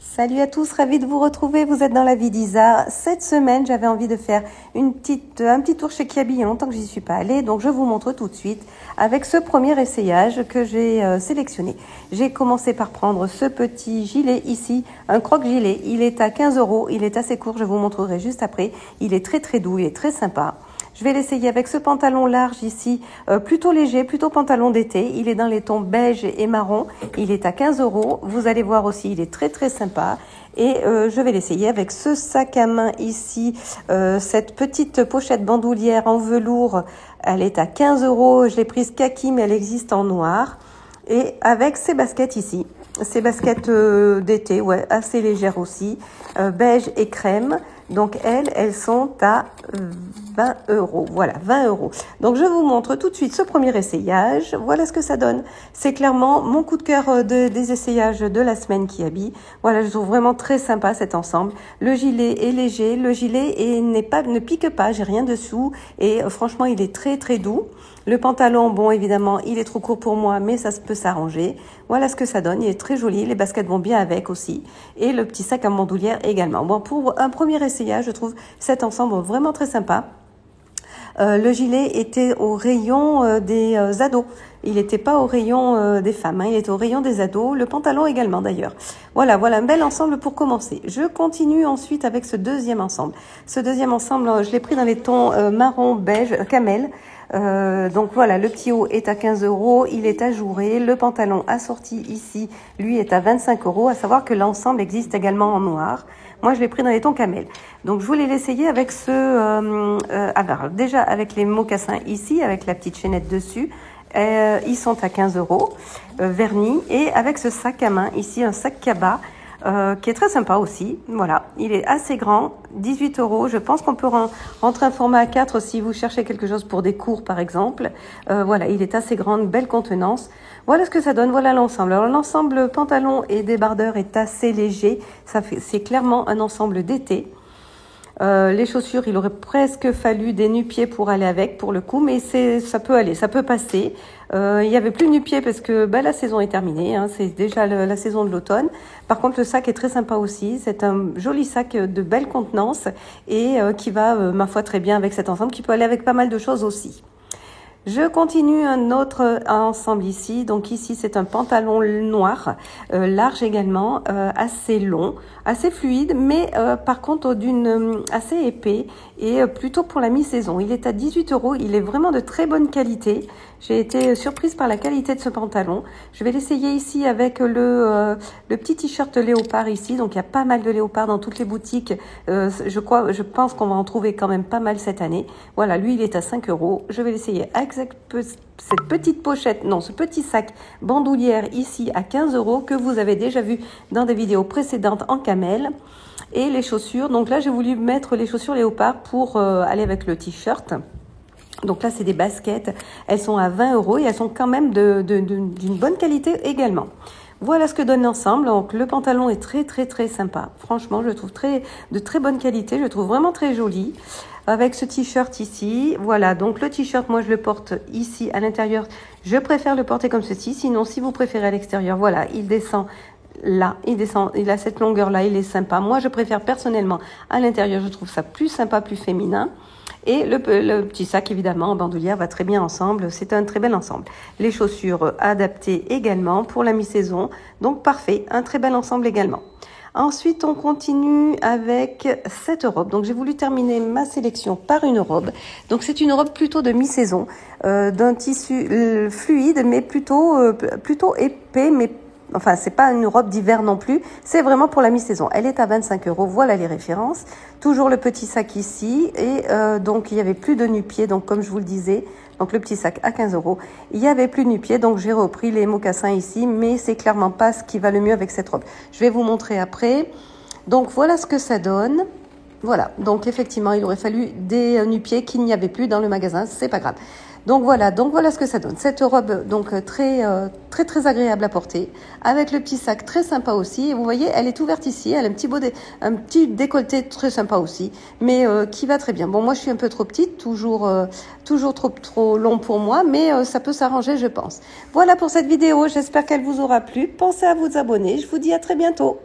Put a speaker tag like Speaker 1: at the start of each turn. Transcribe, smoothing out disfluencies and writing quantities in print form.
Speaker 1: Salut à tous, ravie de vous retrouver, vous êtes dans la vie d'Isa. Cette semaine, j'avais envie de faire un petit tour chez Kiabi, il y a longtemps que j'y suis pas allée, donc je vous montre tout de suite avec ce premier essayage que j'ai sélectionné. J'ai commencé par prendre ce petit gilet ici, un croque-gilet, il est à 15 €, il est assez court, je vous montrerai juste après. Il est très doux, il est très sympa. Je vais l'essayer avec ce pantalon large ici, plutôt léger, plutôt pantalon d'été. Il est dans les tons beige et marron. Il est à 15 €. Vous allez voir aussi, il est très sympa. Et je vais l'essayer avec ce sac à main ici, cette petite pochette bandoulière en velours. Elle est à 15 €. Je l'ai prise kaki, mais elle existe en noir. Et avec ces baskets ici. Ces baskets d'été, ouais, assez légères aussi, beige et crème. Donc elles sont à 20 €. Voilà, 20 €. Donc je vous montre tout de suite ce premier essayage. Voilà ce que ça donne. C'est clairement mon coup de cœur des essayages de la semaine Kiabi. Voilà, je trouve vraiment très sympa cet ensemble. Le gilet est léger, le gilet ne pique pas, j'ai rien dessous et franchement il est très doux. Le pantalon, bon évidemment, il est trop court pour moi, mais ça peut s'arranger. Voilà ce que ça donne, il est très joli, les baskets vont bien avec aussi. Et le petit sac à bandoulière également. Bon, pour un premier essayage, je trouve cet ensemble vraiment très sympa. Le gilet était au rayon des ados. Il n'était pas au rayon des femmes, hein. Il était au rayon des ados. Le pantalon également d'ailleurs. Voilà un bel ensemble pour commencer. Je continue ensuite avec ce deuxième ensemble. Ce deuxième ensemble, je l'ai pris dans les tons marron, beige, camel. Donc voilà, le petit haut est à 15 €, il est ajouré. Le pantalon assorti ici, lui, est à 25 €. À savoir que l'ensemble existe également en noir. Moi, je l'ai pris dans les tons camel. Donc, je voulais l'essayer avec alors, déjà avec les mocassins ici, avec la petite chaînette dessus. Ils sont à 15 € vernis. Et avec ce sac à main ici, un sac cabas, qui est très sympa aussi. Voilà, il est assez grand, 18 €. Je pense qu'on peut rentrer un format A4 si vous cherchez quelque chose pour des cours par exemple. Voilà, il est assez grand, une belle contenance. Voilà ce que ça donne, voilà l'ensemble. Alors l'ensemble pantalon et débardeur est assez léger, c'est clairement un ensemble d'été. Les chaussures, il aurait presque fallu des nu-pieds pour aller avec, pour le coup, mais ça peut aller, ça peut passer. Il y avait plus de nu-pieds parce que la saison est terminée, hein, c'est déjà la saison de l'automne. Par contre, le sac est très sympa aussi. C'est un joli sac de belle contenance et qui va, ma foi, très bien avec cet ensemble, qui peut aller avec pas mal de choses aussi. Je continue un autre ensemble ici. Donc ici, c'est un pantalon noir, large également, assez long, assez fluide, mais par contre assez épais et plutôt pour la mi-saison. Il est à 18 €. Il est vraiment de très bonne qualité. J'ai été surprise par la qualité de ce pantalon. Je vais l'essayer ici avec le petit t-shirt léopard ici. Donc il y a pas mal de léopard dans toutes les boutiques. Je pense qu'on va en trouver quand même pas mal cette année. Voilà, lui, il est à 5 €. Je vais l'essayer avec cette petite pochette, non, ce petit sac bandoulière ici à 15 € que vous avez déjà vu dans des vidéos précédentes en camel. Et les chaussures, donc là j'ai voulu mettre les chaussures léopard pour aller avec le t-shirt. Donc là c'est des baskets, elles sont à 20 € et elles sont quand même d'une bonne qualité également. Voilà ce que donne l'ensemble. Donc le pantalon est très sympa. Franchement, je le trouve de très bonne qualité. Je le trouve vraiment très joli. Avec ce t-shirt ici. Voilà, donc le t-shirt, moi je le porte ici à l'intérieur. Je préfère le porter comme ceci. Sinon, si vous préférez à l'extérieur, voilà, il descend là. Il a cette longueur-là, il est sympa. Moi, je préfère personnellement à l'intérieur. Je trouve ça plus sympa, plus féminin. Et le petit sac, évidemment, en bandoulière va très bien ensemble. C'est un très bel ensemble. Les chaussures adaptées également pour la mi-saison. Donc, parfait. Un très bel ensemble également. Ensuite, on continue avec cette robe. Donc, j'ai voulu terminer ma sélection par une robe. Donc, c'est une robe plutôt de mi-saison, d'un tissu fluide, mais plutôt épais, mais enfin, c'est pas une robe d'hiver non plus. C'est vraiment pour la mi-saison. Elle est à 25 €. Voilà les références. Toujours le petit sac ici. Et donc, il y avait plus de nu-pieds. Donc, comme je vous le disais, donc le petit sac à 15 €. Il y avait plus de nu-pieds. Donc, j'ai repris les mocassins ici. Mais c'est clairement pas ce qui va le mieux avec cette robe. Je vais vous montrer après. Donc, voilà ce que ça donne. Voilà. Donc, effectivement, il aurait fallu des nu-pieds qu'il n'y avait plus dans le magasin. C'est pas grave. Donc voilà ce que ça donne. Cette robe donc très agréable à porter, avec le petit sac très sympa aussi. Et vous voyez, elle est ouverte ici, elle a un petit décolleté très sympa aussi, mais qui va très bien. Bon, moi je suis un peu trop petite, toujours trop long pour moi, mais ça peut s'arranger, je pense. Voilà pour cette vidéo. J'espère qu'elle vous aura plu. Pensez à vous abonner. Je vous dis à très bientôt.